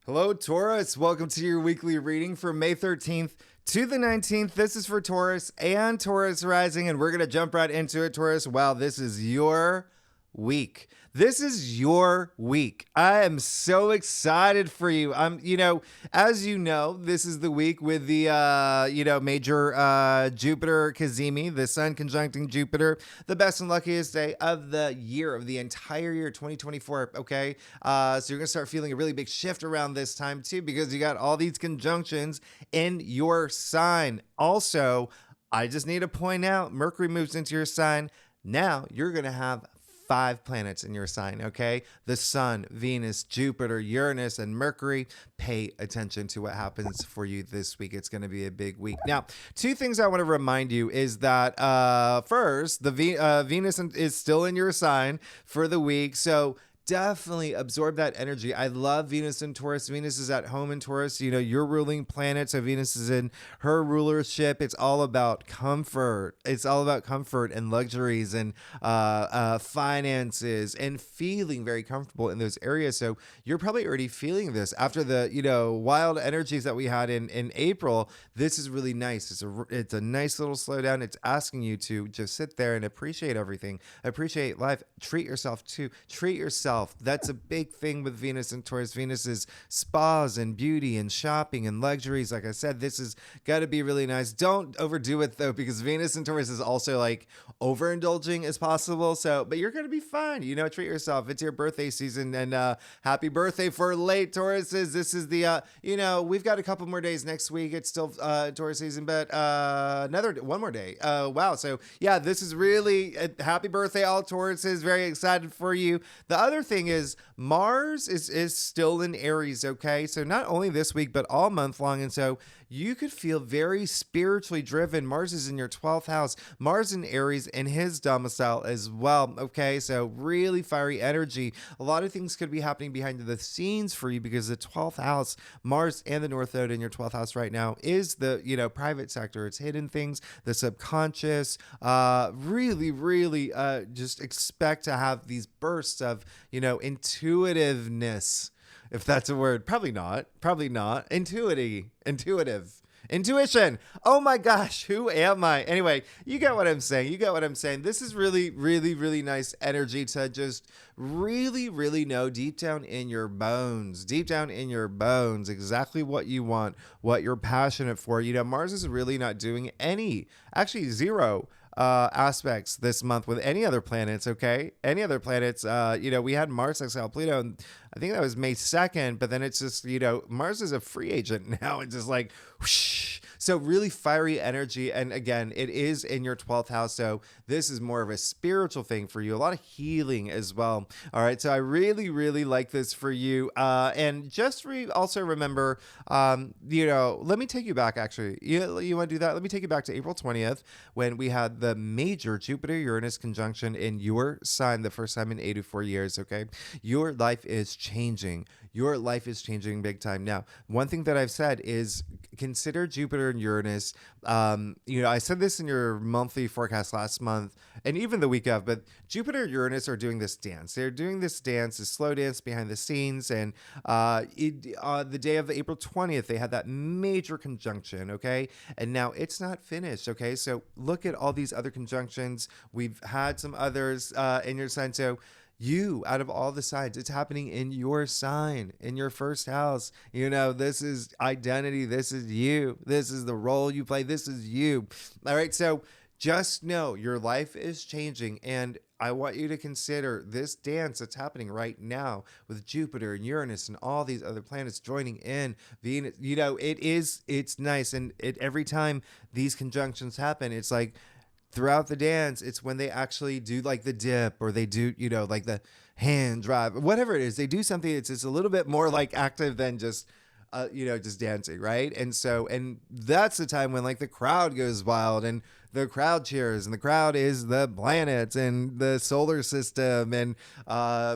Hello, Taurus. Welcome to your weekly reading for May 13th to the 19th. This is for Taurus and Taurus rising, and we're going to jump right into it, Taurus. Wow, this is your week. This is your week. I am so excited for you. As you know, this is the week with the, major Jupiter Cazimi, the sun conjuncting Jupiter, the best and luckiest day of the year, of the entire year, 2024. Okay. So you're going to start feeling a really big shift around this time too, because you got all these conjunctions in your sign. Also, I just need to point out, Mercury moves into your sign. Now you're going to have 5 planets in your sign, okay? The sun, Venus, Jupiter, Uranus, and Mercury. Pay attention to what happens for you this week. It's going to be a big week. Now, 2 things I want to remind you is that first, the Venus is still in your sign for the week, so definitely absorb that energy. I love Venus in Taurus. Venus is at home in Taurus. You know, your ruling planet. So Venus is in her rulership. It's all about comfort. It's all about comfort and luxuries and finances and feeling very comfortable in those areas. So you're probably already feeling this after the, wild energies that we had in April. This is really nice. It's a nice little slowdown. It's asking you to just sit there and appreciate everything. Appreciate life. Treat yourself too. Treat yourself. That's a big thing with Venus and Taurus. Venus is spas and beauty and shopping and luxuries. Like I said, this has got to be really nice. Don't overdo it though, because Venus and Taurus is also like overindulging as possible. So, but you're going to be fine. Treat yourself. It's your birthday season, and happy birthday for late Tauruses. This is the, we've got a couple more days next week. It's still Taurus season, but one more day. Wow. So yeah, this is really happy birthday, all Tauruses. Very excited for you. The other thing is Mars is still in Aries, okay? So not only this week, but all month long. And so you could feel very spiritually driven. Mars is in your 12th house. Mars in Aries in his domicile as well, okay? So really fiery energy. A lot of things could be happening behind the scenes for you, because the 12th house, Mars and the North Node in your 12th house right now, is the, private sector. It's hidden things, the subconscious. Really, just expect to have these bursts of, intuitiveness, if that's a word. Probably not. Intuition. Oh my gosh, who am I? Anyway, you get what I'm saying. This is really nice energy to just really know deep down in your bones, exactly what you want, what you're passionate for. Mars is really not doing actually zero aspects this month with any other planets, okay? Any other planets, we had Mars exile Pluto, and I think that was May 2nd, but then it's just, Mars is a free agent now. It's just like, whoosh. So really fiery energy. And again, it is in your 12th house. So this is more of a spiritual thing for you. A lot of healing as well. All right. So I really like this for you. And just also remember, let me take you back, actually. You want to do that? Let me take you back to April 20th, when we had the major Jupiter-Uranus conjunction in your sign, the first time in 84 years, okay? Your life is changing. Your life is changing big time. Now, one thing that I've said is consider Jupiter and Uranus. I said this in your monthly forecast last month and even the week of, but Jupiter and Uranus are doing this dance. They're doing this slow dance behind the scenes. And the day of April 20th, they had that major conjunction, okay? And now it's not finished, okay? So look at all these other conjunctions. We've had some others in your sign. So out of all the signs, it's happening in your sign, in your first house. This is identity. This is you. This is the role you play. This is you. All right. So just know your life is changing. And I want you to consider this dance that's happening right now with Jupiter and Uranus and all these other planets joining in. Venus, it's nice. And every time these conjunctions happen, it's like, throughout the dance, it's when they actually do like the dip, or they do, like the hand drive, whatever it is. They do something that's just a little bit more like active than just, just dancing, right? And that's the time when like the crowd goes wild and the crowd cheers, and the crowd is the planets and the solar system and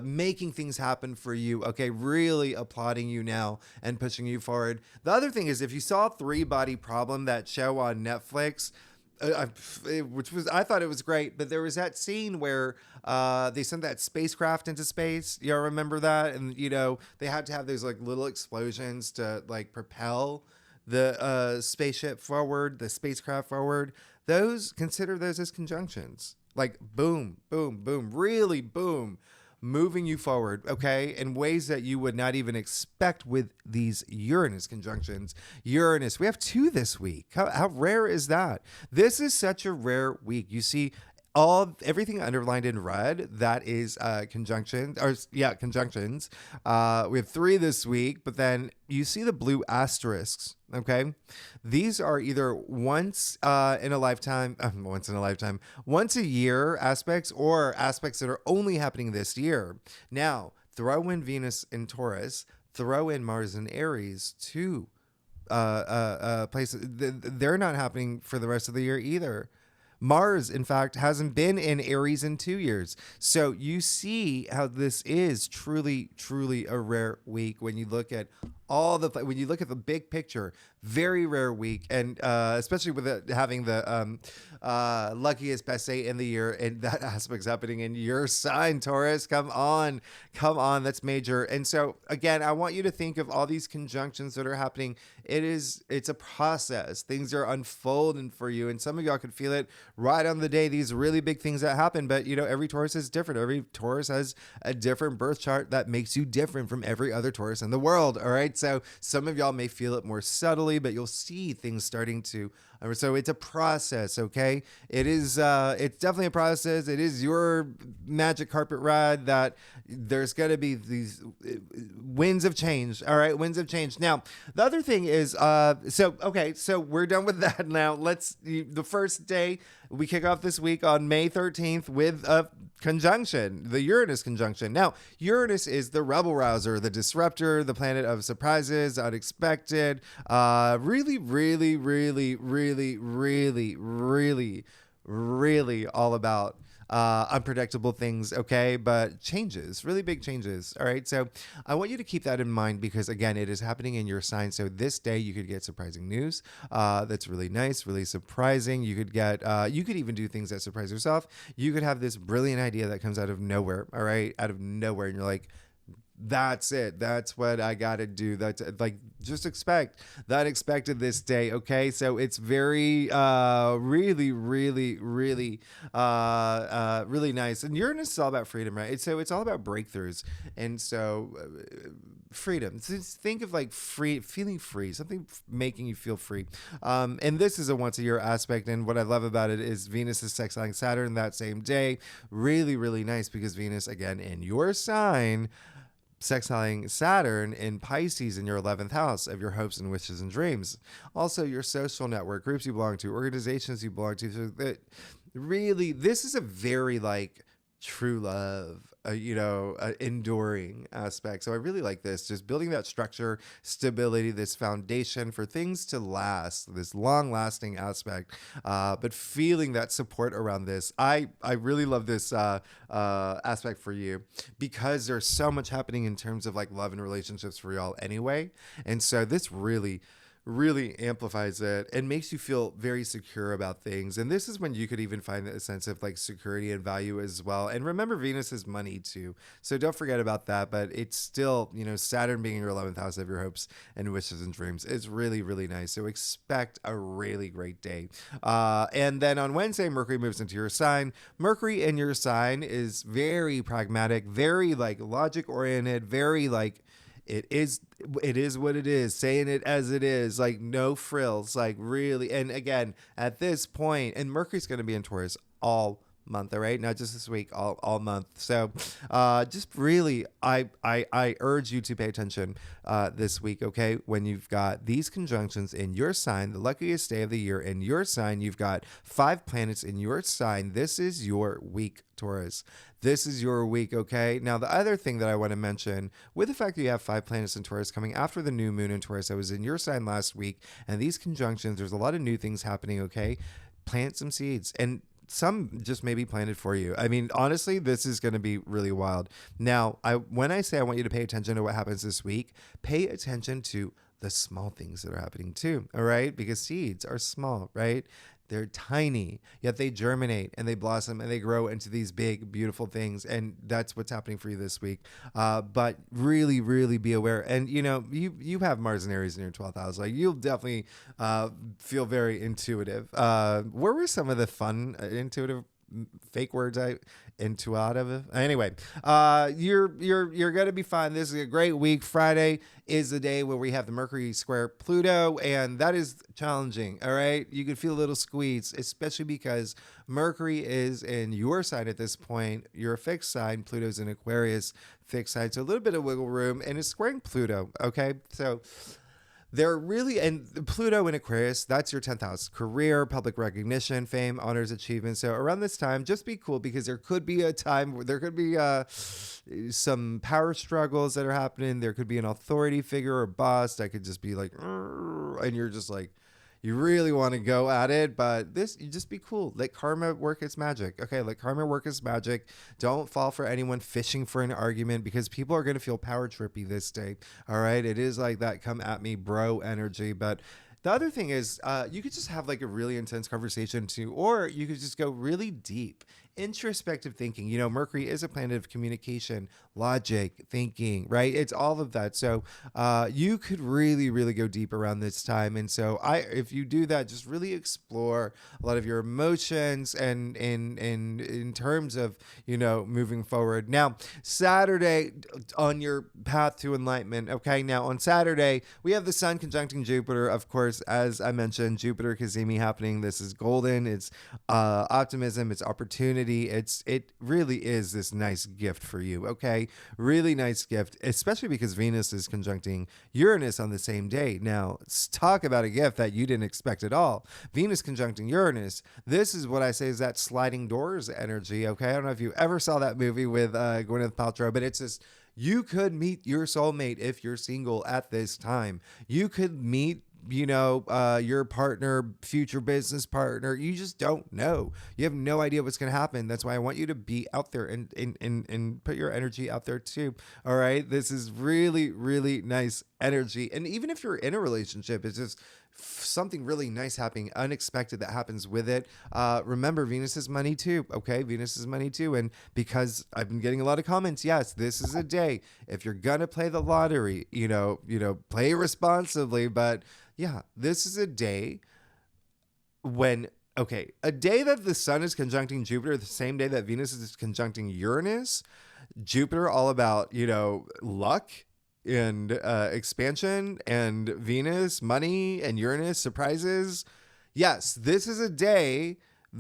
making things happen for you. Okay, really applauding you now and pushing you forward. The other thing is, if you saw Three Body Problem, that show on Netflix, which was, I thought it was great, but there was that scene where they sent that spacecraft into space. Y'all remember that? And they had to have those like little explosions to like propel the spaceship forward, the spacecraft forward. Consider those as conjunctions. Like boom, boom, boom, really boom, moving you forward, okay, in ways that you would not even expect with these Uranus conjunctions. Uranus, we have 2 this week. How rare is that? This is such a rare week. You see everything underlined in red, that is conjunctions. We have 3 this week, but then you see the blue asterisks. Okay, these are either once in a lifetime, once a year aspects, or aspects that are only happening this year. Now, throw in Venus in Taurus, throw in Mars in Aries, 2 places. They're not happening for the rest of the year either. Mars, in fact, hasn't been in Aries in 2 years. So you see how this is truly, truly a rare week when you look at when you look at the big picture. Very rare week, and especially with having the luckiest best day in the year, and that aspect's happening in your sign, Taurus. Come on, that's major. And so again, I want you to think of all these conjunctions that are happening. It's a process. Things are unfolding for you, and some of y'all could feel it right on the day. These really big things that happen, but every Taurus is different. Every Taurus has a different birth chart that makes you different from every other Taurus in the world. All right, so some of y'all may feel it more subtly, but you'll see things starting to. So it's a process, okay? It's definitely a process. It is your magic carpet ride that there's going to be these winds of change, all right? Winds of change. Now, the other thing is, so we're done with that now. The first day, we kick off this week on May 13th with a conjunction, the Uranus conjunction. Now, Uranus is the rebel rouser, the disruptor, the planet of surprises, unexpected, really, really, really, really, really, really, really all about unpredictable things, okay? But changes, really big changes, all right? So I want you to keep that in mind because, again, it is happening in your sign. So this day you could get surprising news that's really nice, really surprising. You could even do things that surprise yourself. You could have this brilliant idea that comes out of nowhere, all right? Out of nowhere, and you're like, that's it. That's what I got to do. That's like, just expect that expected this day. Okay. So it's very, really, really, really, really nice. And Uranus is all about freedom, right? So it's all about breakthroughs. And so freedom. So think of like feeling free, something making you feel free. And this is a once a year aspect. And what I love about it is Venus is sextiling Saturn that same day. Really, really nice because Venus, again, in your sign, sextiling Saturn in Pisces in your 11th house of your hopes and wishes and dreams. Also, your social network, groups you belong to, organizations you belong to. So that really, this is a very like true love, enduring aspect. So I really like this, just building that structure, stability, this foundation for things to last, this long lasting aspect, but feeling that support around this. I really love this aspect for you because there's so much happening in terms of like love and relationships for y'all anyway. And so this really amplifies it and makes you feel very secure about things. And this is when you could even find a sense of like security and value as well. And remember, Venus is money too. So don't forget about that. But it's still, Saturn being in your 11th house of your hopes and wishes and dreams is really, really nice. So expect a really great day. And then on Wednesday, Mercury moves into your sign. Mercury in your sign is very pragmatic, very like logic oriented, very like, it is what it is, saying it as it is, like no frills, like really. And again, at this point, and Mercury's going to be in Taurus all month, all right? Not just this week, all month. So just really, I urge you to pay attention this week, okay? When you've got these conjunctions in your sign, the luckiest day of the year in your sign, you've got 5 planets in your sign. This is your week, Taurus. This is your week, okay? Now, the other thing that I want to mention, with the fact that you have 5 planets in Taurus coming after the new moon in Taurus, I was in your sign last week, and these conjunctions, there's a lot of new things happening, okay? Plant some seeds, and some just may be planted for you. I mean, honestly, this is going to be really wild. Now, when I say I want you to pay attention to what happens this week, pay attention to the small things that are happening too, all right? Because seeds are small, right? They're tiny, yet they germinate and they blossom and they grow into these big, beautiful things. And that's what's happening for you this week. But really, really be aware. And you have Mars and Aries in your 12th house. Like, you'll definitely feel very intuitive. Where were some of the fun intuitive fake words I intuitive? Anyway, you're gonna be fine. This is a great week. Friday is the day where we have the Mercury square Pluto, and that is challenging. All right, you can feel a little squeeze, especially because Mercury is in your sign at this point. You're a fixed sign. Pluto's in Aquarius, fixed sign, so a little bit of wiggle room, and it's squaring Pluto. Okay, so they're really, and Pluto in Aquarius, that's your 10th house. Career, public recognition, fame, honors, achievements. So around this time, just be cool, because there could be a time where there could be some power struggles that are happening. There could be an authority figure or boss that could just be like, and you're just like, you really want to go at it, but you just be cool. Let karma work its magic. Okay, let karma work its magic. Don't fall for anyone fishing for an argument, because people are going to feel power trippy this day. All right, it is like that come at me bro energy. But the other thing is, you could just have like a really intense conversation too, or you could just go really deep. Introspective thinking. Mercury is a planet of communication, logic, thinking, right? It's all of that. So you could really, really go deep around this time. And so if you do that, just really explore a lot of your emotions and in terms of, moving forward. Now, Saturday on your path to enlightenment. Okay. Now on Saturday, we have the sun conjuncting Jupiter. Of course, as I mentioned, Jupiter Kazemi happening. This is golden. It's optimism. It's opportunity. It really is this nice gift for you. Okay, really nice gift, especially because Venus is conjuncting Uranus on the same day. Now, let's talk about a gift that you didn't expect at all. Venus conjuncting Uranus. This is what I say is that sliding doors energy. Okay, I don't know if you ever saw that movie with Gwyneth Paltrow, but it's just, you could meet your soulmate if you're single at this time. You could meet your partner, future business partner. You just don't know. You have no idea what's going to happen. That's why I want you to be out there and put your energy out there too. All right. This is really, really nice energy. And even if you're in a relationship, it's just something really nice happening, unexpected that happens with it. Remember, Venus is money too. Okay, Venus is money too. And because I've been getting a lot of comments, yes, this is a day. If you're gonna play the lottery, play responsibly. But yeah, this is a day when, a day that the sun is conjuncting Jupiter, the same day that Venus is conjuncting Uranus. Jupiter, all about, luck and expansion, and Venus, money, and Uranus, surprises. Yes, this is a day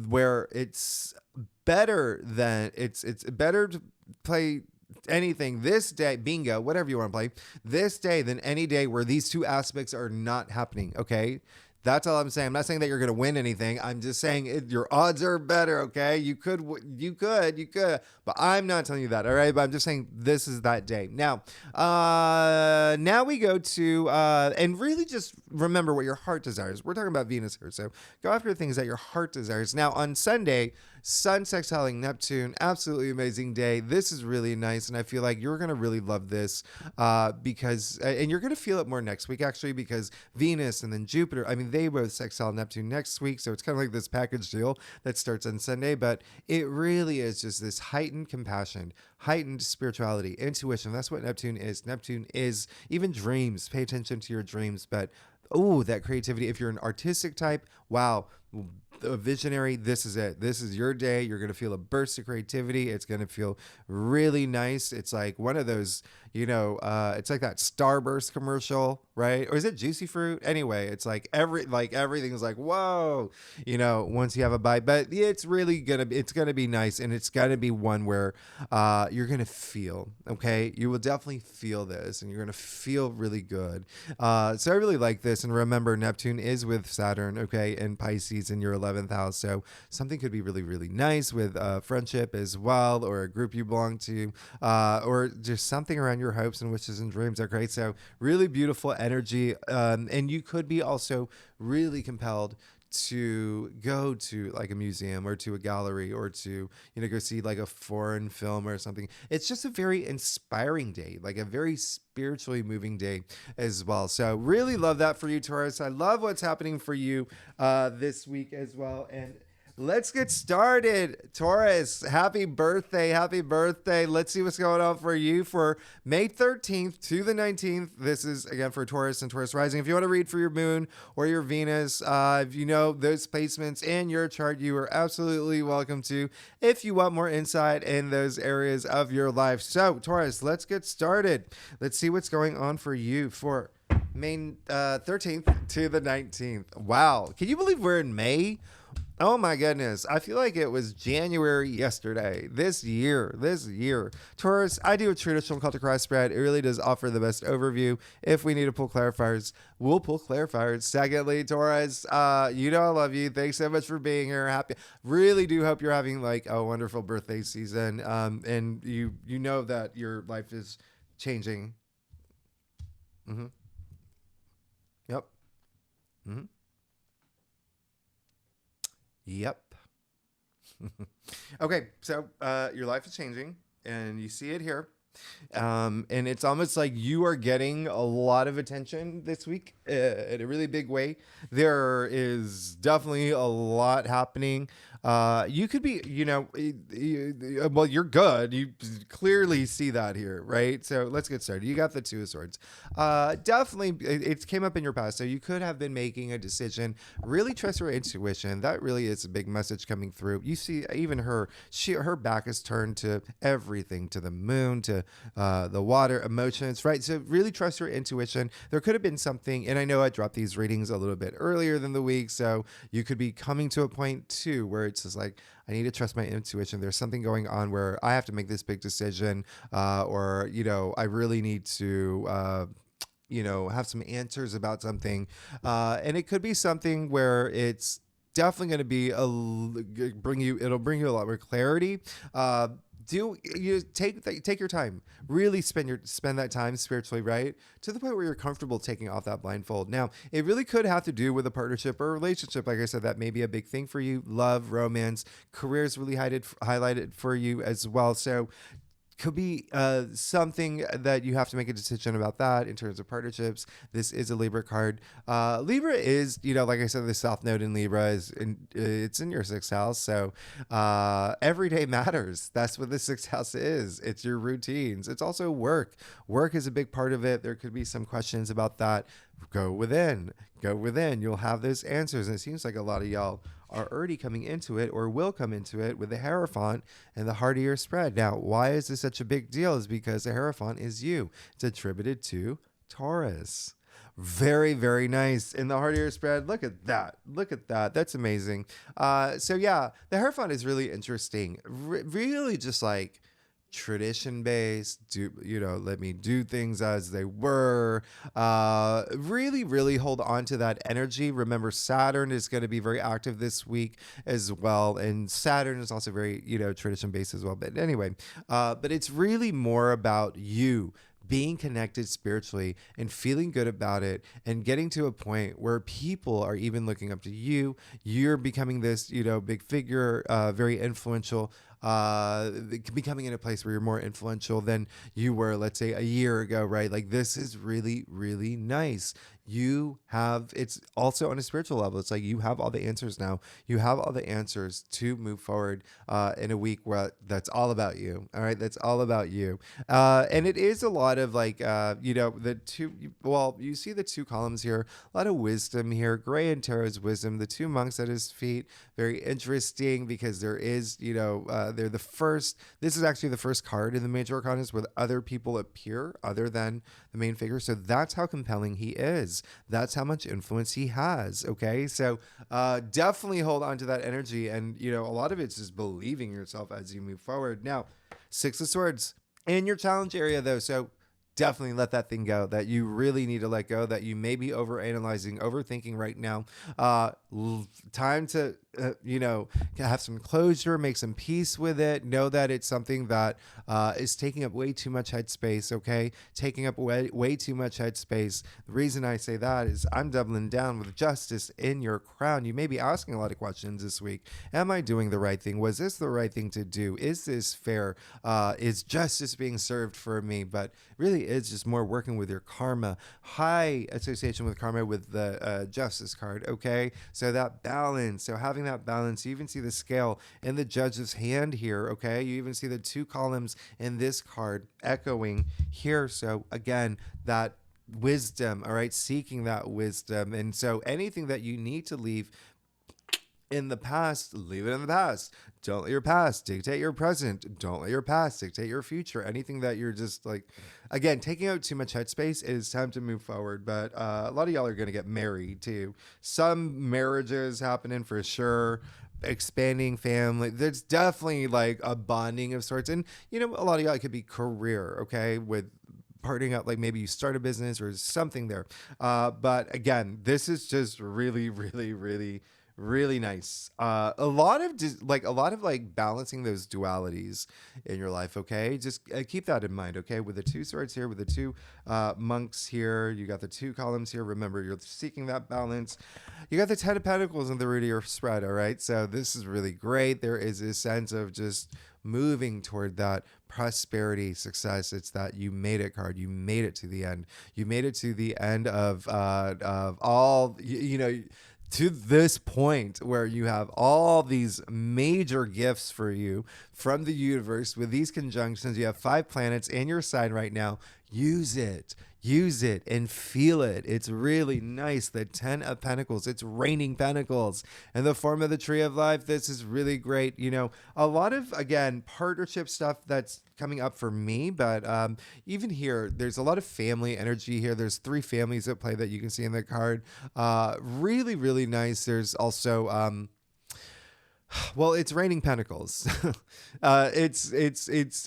where it's better to play anything this day, bingo, whatever you want to play, this day than any day where these two aspects are not happening. Okay, that's all I'm saying. I'm not saying that you're going to win anything. I'm just saying your odds are better. Okay, you could, but I'm not telling you that. All right, but I'm just saying this is that day. Now we go to and really just remember what your heart desires. We're talking about Venus here, so go after things that your heart desires. Now on Sunday, Sun sextiling Neptune, absolutely amazing day. This is really nice, and I feel like you're gonna really love this because, and you're gonna feel it more next week actually, because Venus and then Jupiter. I mean, they both sextile Neptune next week, so it's kind of like this package deal that starts on Sunday. But it really is just this heightened compassion, heightened spirituality, intuition. That's what Neptune is. Neptune is even dreams. Pay attention to your dreams, but that creativity. If you're an artistic type, wow. A visionary, this is it. This is your day. You're going to feel a burst of creativity. It's going to feel really nice. It's like one of those, it's like that Starburst commercial, right? Or is it Juicy Fruit? Anyway, it's like everything's like, whoa, once you have a bite. But it's really it's going to be nice. And it's going to be one where you're going to feel, okay? You will definitely feel this, and you're going to feel really good. So I really like this. And remember, Neptune is with Saturn, okay, and Pisces in your 11th house. So something could be really, really nice with friendship as well, or a group you belong to, or just something around your hopes and wishes and dreams. Are great. So really beautiful energy. And you could be also really compelled to go to like a museum or to a gallery or to, go see like a foreign film or something. It's just a very inspiring day, like a very spiritually moving day as well. So really love that for you, Taurus. I love what's happening for you this week as well. And let's get started. Taurus, happy birthday. Happy birthday. Let's see what's going on for you for May 13th to the 19th. This is, again, for Taurus and Taurus rising. If you want to read for your moon or your Venus, if you know those placements in your chart, you are absolutely welcome to if you want more insight in those areas of your life. So, Taurus, let's get started. Let's see what's going on for you for May 13th to the 19th. Wow. Can you believe we're in May? Oh my goodness. I feel like it was January yesterday. This year. Taurus, I do a traditional culture cross spread. It really does offer the best overview. If we need to pull clarifiers, we'll pull clarifiers. Secondly, Taurus, I love you. Thanks so much for being here. Happy. Really do hope you're having like a wonderful birthday season. And you know that your life is changing. Mm-hmm. Yep. Mm-hmm. Yep. Okay, so your life is changing, and you see it here. And it's almost like you are getting a lot of attention this week in a really big way. There is definitely a lot happening. You could be, well, you're good. You clearly see that here, right? So let's get started. You got the Two of Swords. Definitely, it came up in your past. So you could have been making a decision. Really trust your intuition. That really is a big message coming through. You see, even her back is turned to everything, to the moon, to the water, emotions, right? So really trust your intuition. There could have been something, and I know I dropped these readings a little bit earlier than the week, so you could be coming to a point too where it's just like, I need to trust my intuition. There's something going on where I have to make this big decision, or I really need to have some answers about something, and it could be something where it's definitely going to be it'll bring you a lot more clarity. Do you take your time, really spend that time spiritually, right, to the point where you're comfortable taking off that blindfold. Now, it really could have to do with a partnership or a relationship. Like I said, that may be a big thing for you. Love, romance, career is really highlighted for you as well. So could be something that you have to make a decision about that in terms of partnerships. This is a Libra card. Libra is, like I said, the South Node in Libra it's in your sixth house. So every day matters. That's what the sixth house is. It's your routines. It's also work. Work is a big part of it. There could be some questions about that. Go within. You'll have those answers. And it seems like a lot of y'all are already coming into it or will come into it with the Hierophant and the heart of your spread. Now, why is this such a big deal? Is because the Hierophant is you. It's attributed to Taurus. Very, very nice. In the heart of your spread, look at that. That's amazing. So yeah, the Hierophant is really interesting. Really just like tradition based, let me do things as they were. Really hold on to that energy. Remember, Saturn is going to be very active this week as well, and Saturn is also very tradition based as well. But anyway, but it's really more about you being connected spiritually and feeling good about it and getting to a point where people are even looking up to you. You're becoming this, big figure, very influential, becoming in a place where you're more influential than you were, let's say, a year ago, right? Like, this is really, really nice. It's also on a spiritual level. It's like you have all the answers now. You have all the answers to move forward in a week where that's all about you. All right. That's all about you. And it is a lot of like, you see the two columns here, a lot of wisdom here. Gray and Tarot's wisdom, the two monks at his feet. Very interesting because there is, they're the first, this is actually the first card in the major arcanas where other people appear other than the main figure. So that's how compelling he is. That's how much influence he has. Okay. So definitely hold on to that energy. And, a lot of it's just believing yourself as you move forward. Now, Six of Swords in your challenge area, though. So definitely let that thing go that you really need to let go, that you may be overanalyzing, overthinking right now. Time to, have some closure, make some peace with it. Know that it's something that is taking up way too much headspace, okay? Taking up way too much headspace. The reason I say that is I'm doubling down with justice in your crown. You may be asking a lot of questions this week. Am I doing the right thing? Was this the right thing to do? Is this fair? Is justice being served for me? But really, it's just more working with your karma. High association with karma with the justice card, okay? So that balance. So having that balance, you even see the scale in the judge's hand here, okay? You even see the 2 columns in this card echoing here. So again, that wisdom, all right? Seeking that wisdom. And so anything that you need to leave in the past, leave it in the past. Don't let your past dictate your present. Don't let your past dictate your future. Anything that you're just like, again, taking out too much headspace, it is time to move forward. But a lot of y'all are going to get married too. Some marriages happening for sure. Expanding family. There's definitely like a bonding of sorts. And, a lot of y'all, it could be career, okay, with parting up, like maybe you start a business or something there. But again, this is just really, really, really, really nice. A lot of balancing those dualities in your life. Okay, just keep that in mind. Okay, with the 2 swords here, with the 2 monks here, you got the 2 columns here. Remember, you're seeking that balance. You got the 10 of Pentacles in the root of your spread. All right, so this is really great. There is a sense of just moving toward that prosperity, success. It's that you made it card. You made it to the end. You made it to the end of all, to this point where you have all these major gifts for you from the universe with these conjunctions. You have 5 planets in your sign right now. Use it and feel it. It's really nice. The 10 of Pentacles, it's raining pentacles in the form of the tree of life. This is really great. A lot of, again, partnership stuff that's coming up for me, but even here, there's a lot of family energy here. There's 3 families at play that you can see in the card. Really, really nice. There's also, well, it's raining pentacles. It's in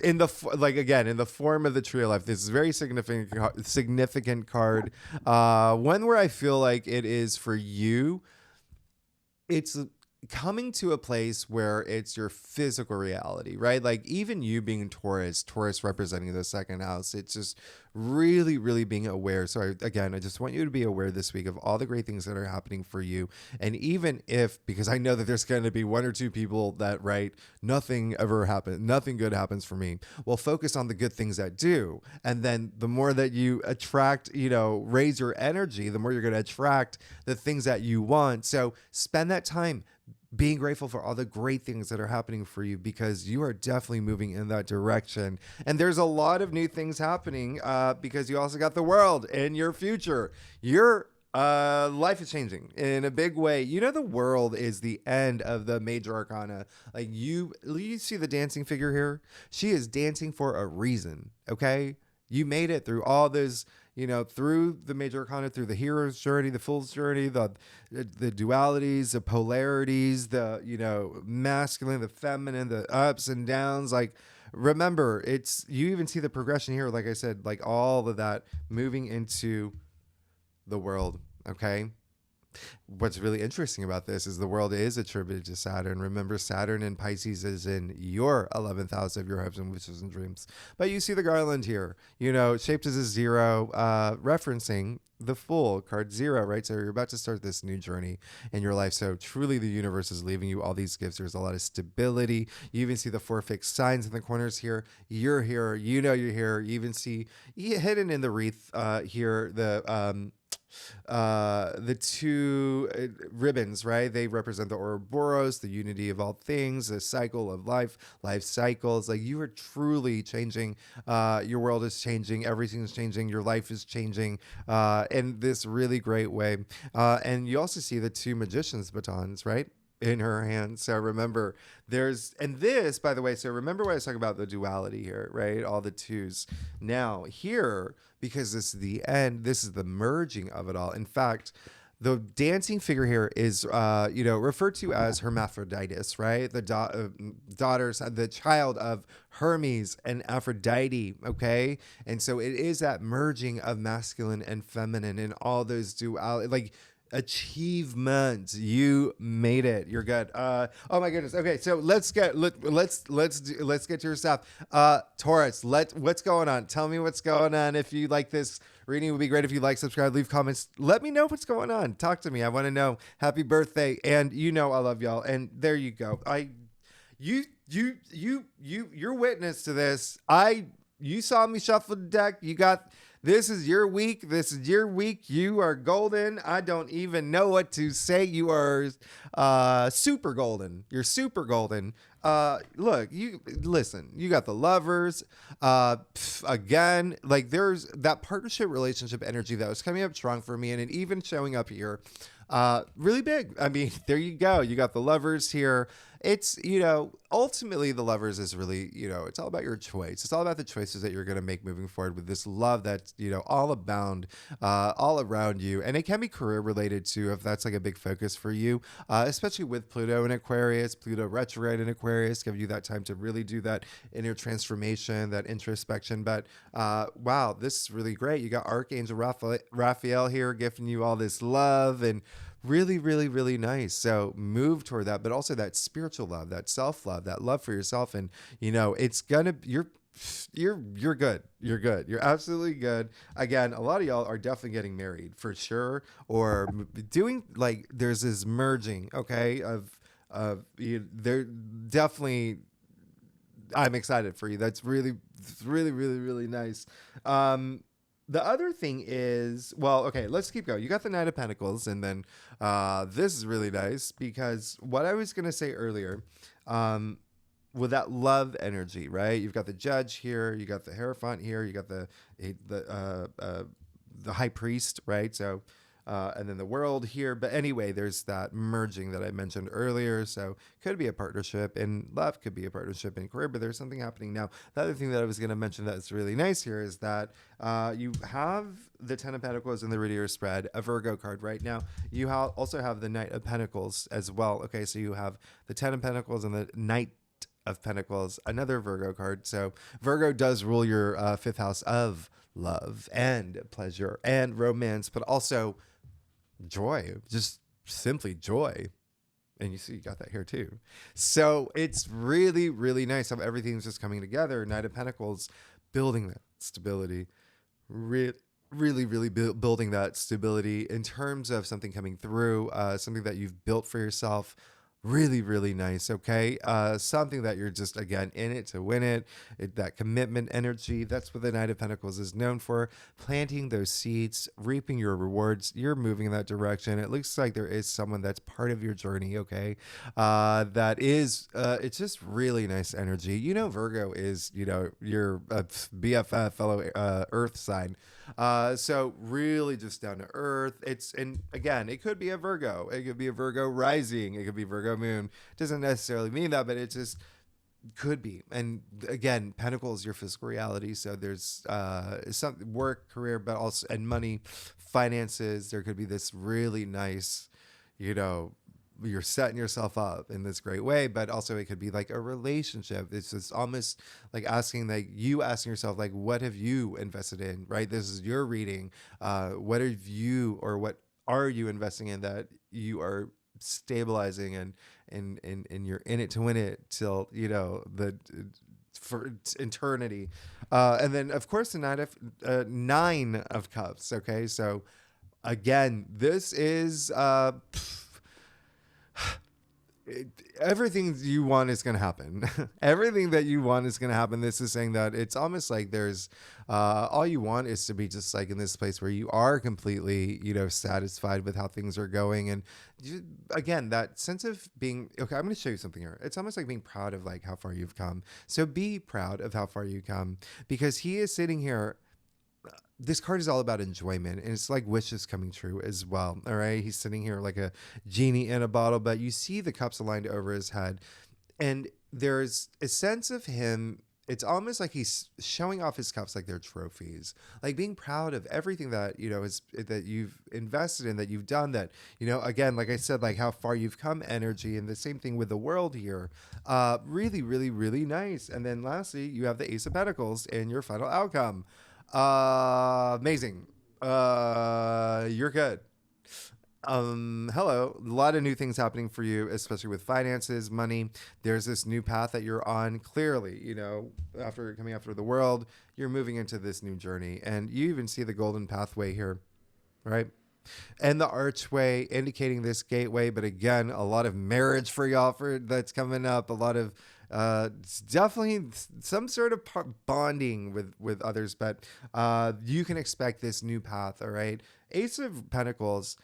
in the form of the tree of life. This is very significant card. One where I feel like it is for you. It's coming to a place where it's your physical reality, right? Like even you being Taurus representing the 2nd house, it's just really, really being aware. So I just want you to be aware this week of all the great things that are happening for you. And even if, because I know that there's going to be 1 or 2 people that write, nothing ever happened, nothing good happens for me. Well, focus on the good things that do. And then the more that you attract, raise your energy, the more you're going to attract the things that you want. So spend that time being grateful for all the great things that are happening for you, because you are definitely moving in that direction. And there's a lot of new things happening because you also got the world in your future. Your life is changing in a big way. The world is the end of the major arcana. Like you see the dancing figure here. She is dancing for a reason. Okay. You made it through all this, through the major arcana, through the hero's journey, the fool's journey, the dualities, the polarities, the, masculine, the feminine, the ups and downs. Like, remember, you even see the progression here. Like I said, like all of that moving into the world. Okay. What's really interesting about this is the world is attributed to Saturn. Remember, Saturn in Pisces is in your 11th house of your hopes and wishes and dreams. But you see the garland here, shaped as a 0, referencing the Fool, card 0, right? So you're about to start this new journey in your life. So truly the universe is leaving you all these gifts. There's a lot of stability. You even see the 4 fixed signs in the corners here. You're here. You're here. You even see hidden in the wreath here, the 2 ribbons, right? They represent the Ouroboros, the unity of all things, the cycle of life cycles. Like you are truly changing. Your world is changing. Everything's changing. Your life is changing in this really great way. And you also see the 2 magician's batons, right? In her hand. So remember, this, by the way, so remember what I was talking about, the duality here, right? All the 2s. Now here, because this is the end, this is the merging of it all. In fact, The dancing figure here is, referred to as Hermaphroditus, right? The daughters, the child of Hermes and Aphrodite, okay? And so it is that merging of masculine and feminine and all those duality, like achievements. You made it. You're good. Oh my goodness. Okay, so let's get to your stuff. Taurus, what's going on? Tell me what's going on. If you like this reading, it would be great if you like, subscribe, leave comments. Let me know what's going on. Talk to me. I want to know. Happy birthday, and I love y'all. And there you go. You're witness to this. You saw me shuffle the deck. This is your week. This is your week. You are golden. I don't even know what to say. You are super golden. You're super golden. Look, listen, you got the lovers. Again, like there's that partnership relationship energy that was coming up strong for me, and it even showing up here. Really big. I mean, there you go. You got the lovers here. It's, ultimately the lovers is really, it's all about your choice. It's all about the choices that you're going to make moving forward with this love that's, all abound, all around you. And it can be career related too, if that's like a big focus for you, especially with Pluto in Aquarius, Pluto retrograde in Aquarius, give you that time to really do that inner transformation, that introspection. But wow, this is really great. You got Archangel Raphael here gifting you all this love and really, really, really nice. So move toward that, but also that spiritual love, that self-love, that love for yourself. And, it's gonna, you're good. You're good. You're absolutely good. Again, a lot of y'all are definitely getting married for sure, or doing like, there's this merging, okay, they're definitely, I'm excited for you. That's really, really, really, really nice. The other thing is, well, okay, let's keep going. You got the Knight of Pentacles, and then this is really nice because what I was going to say earlier, with that love energy, right? You've got the Judge here, you got the Hierophant here, you got the High Priest, right? So, and then the World here. But anyway, there's that merging that I mentioned earlier. So could be a partnership in love, could be a partnership in career, but there's something happening now. The other thing that I was going to mention that's really nice here is that you have the Ten of Pentacles in the Reader spread, a Virgo card right now. You also have the Knight of Pentacles as well. Okay, so you have the Ten of Pentacles and the Knight of Pentacles, another Virgo card. So Virgo does rule your fifth house of love and pleasure and romance, but also joy, just simply joy. And you see, you got that here too. So it's really, really nice how everything's just coming together. Knight of Pentacles, building that stability, really, really building that stability in terms of something coming through, something that you've built for yourself. Really, really nice. Okay. Something that you're just, again, in it to win it. That commitment energy. That's what the Knight of Pentacles is known for. Planting those seeds, reaping your rewards. You're moving in that direction. It looks like there is someone that's part of your journey. Okay. That is, it's just really nice energy. Virgo is, your BFF, fellow earth sign. So really just down to earth. And again, it could be a Virgo. It could be a Virgo rising. It could be Virgo moon. Doesn't necessarily mean that, but it just could be. And again, Pentacles, your physical reality. So there's some work, career, but also and money, finances. There could be this really nice, you're setting yourself up in this great way, but also it could be like a relationship. It's just almost like asking yourself, like, what have you invested in, right? This is your reading. What have you, or what are you investing in that you are stabilizing and you're in it to win it till, for eternity. And then of course the Nine of Cups. Okay. So again, this is, everything you want is going to happen. Everything that you want is going to happen. This is saying that it's almost like there's all you want is to be just like in this place where you are completely, satisfied with how things are going. And again, that sense of being, okay, I'm going to show you something here. It's almost like being proud of like how far you've come. So be proud of how far you come, because he is sitting here. This card is all about enjoyment, and it's like wishes coming true as well. All right. He's sitting here like a genie in a bottle, but you see the cups aligned over his head, and there's a sense of him it's almost like he's showing off his cups like they're trophies, like being proud of everything that, that you've invested in, that you've done, that, again, like I said, like how far you've come energy. And the same thing with the world here. Really, really, really nice. And then lastly, you have the Ace of Pentacles in your final outcome. Amazing. You're good. Hello. A lot of new things happening for you, especially with finances, money. There's this new path that you're on. Clearly, after coming after the world, you're moving into this new journey, and you even see the golden pathway here, right? And the archway indicating this gateway. But again, a lot of marriage for y'all that's coming up. A lot of it's definitely some sort of bonding with others, but you can expect this new path. All right. Ace of Pentacles.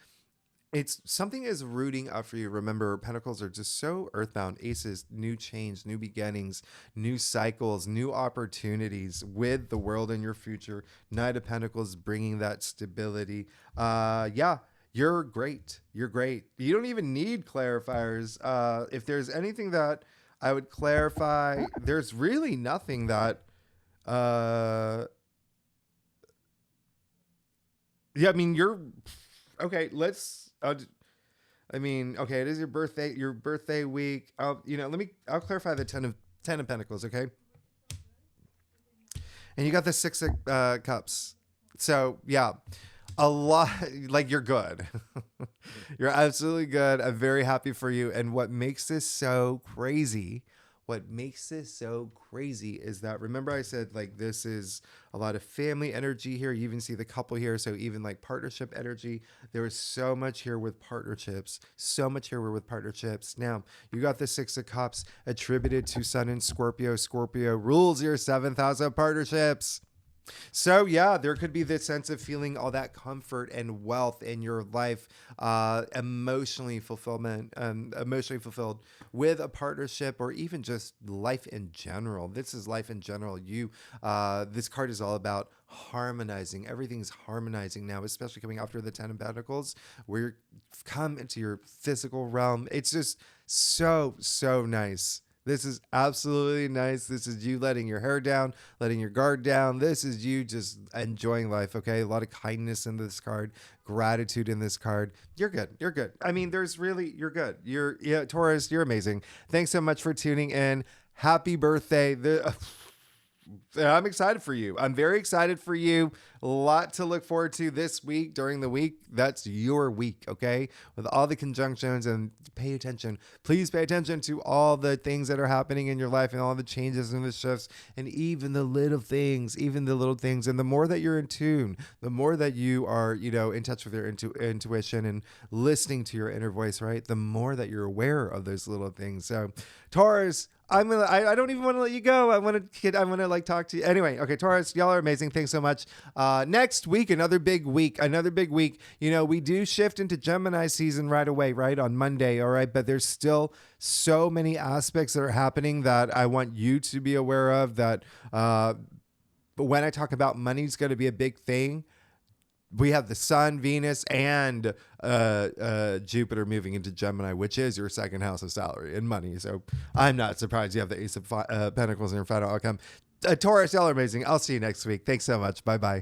It's something is rooting up for you. Remember, Pentacles are just so earthbound. Aces, new change, new beginnings, new cycles, new opportunities with the world in your future. Knight of Pentacles bringing that stability. Yeah, you're great. You're great. You don't even need clarifiers. If there's anything that I would clarify, there's really nothing that... yeah, I mean, you're... Okay, let's... okay, it is your birthday week. I'll clarify the 10 of Pentacles, okay? And you got the 6 of Cups. So, yeah, a lot, like, you're good. You're absolutely good. I'm very happy for you. And what makes this so crazy is that, remember I said, like, this is a lot of family energy here. You even see the couple here. So even like partnership energy, there is so much here with partnerships, Now you got the 6 of Cups attributed to Sun in Scorpio. Scorpio rules your 7th house of partnerships. So yeah, there could be this sense of feeling all that comfort and wealth in your life, emotionally fulfilled with a partnership, or even just life in general. This is life in general. This card is all about harmonizing. Everything's harmonizing now, especially coming after the 10 of Pentacles, where you come into your physical realm. It's just so nice. This is absolutely nice. This is you letting your hair down, letting your guard down. This is you just enjoying life, okay? A lot of kindness in this card, gratitude in this card. You're good. You're good. I mean, you're good. Taurus, you're amazing. Thanks so much for tuning in. Happy birthday. I'm excited for you. I'm very excited for you. A lot to look forward to this week, during the week. That's your week, okay? With all the conjunctions, and pay attention. Please pay attention to all the things that are happening in your life, and all the changes and the shifts, and even the little things. And the more that you're in tune, the more that you are, in touch with your intuition and listening to your inner voice, right? The more that you're aware of those little things. So, Taurus, I don't even want to let you go. I want to like talk to you. Anyway, okay, Taurus, y'all are amazing. Thanks so much. Next week, another big week. We do shift into Gemini season right away, right? On Monday. All right. But there's still so many aspects that are happening that I want you to be aware of, that, but when I talk about money, is going to be a big thing. We have the Sun, Venus, and Jupiter moving into Gemini, which is your 2nd house of salary and money. So I'm not surprised you have the Ace of Pentacles in your final outcome. Taurus, y'all are amazing. I'll see you next week. Thanks so much. Bye-bye.